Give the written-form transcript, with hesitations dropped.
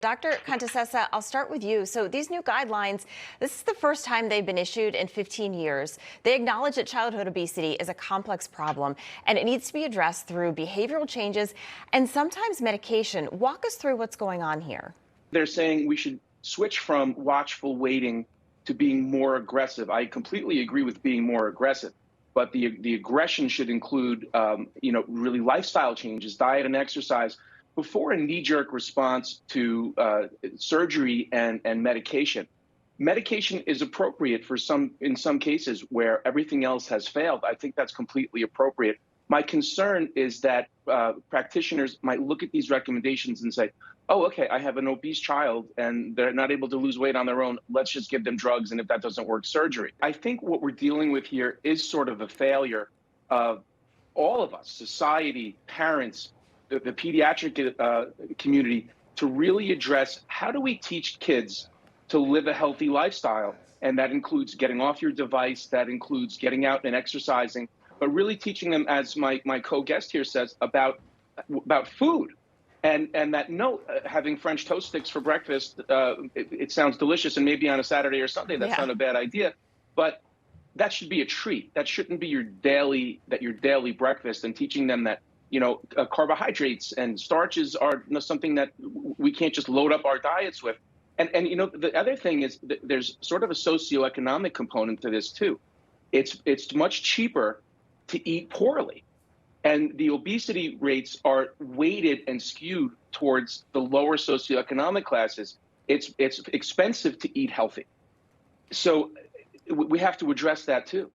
Dr. Contessessa, I'll start with you. So these new guidelines, this is the first time they've been issued in 15 years. They acknowledge that childhood obesity is a complex problem and it needs to be addressed through behavioral changes and sometimes medication. Walk us through what's going on here. They're saying we should switch from watchful waiting to being more aggressive. I completely agree with being more aggressive, but the aggression should include, really lifestyle changes, diet and exercise, before a knee-jerk response to surgery and medication. Medication is appropriate in some cases where everything else has failed. I think that's completely appropriate. My concern is that practitioners might look at these recommendations and say, oh, okay, I have an obese child and they're not able to lose weight on their own. Let's just give them drugs. And if that doesn't work, surgery. I think what we're dealing with here is sort of a failure of all of us, society, parents, the pediatric community, to really address how do we teach kids to live a healthy lifestyle. And that includes getting off your device, that includes getting out and exercising, but really teaching them, as my co-guest here says, about food. And that having French toast sticks for breakfast, it sounds delicious, and maybe on a Saturday or Sunday, that's not a bad idea. But that should be a treat. That shouldn't be your daily breakfast, and teaching them that, carbohydrates and starches are something that we can't just load up our diets with. And the other thing is that there's sort of a socioeconomic component to this too. It's much cheaper to eat poorly. And the obesity rates are weighted and skewed towards the lower socioeconomic classes. It's expensive to eat healthy. So we have to address that too.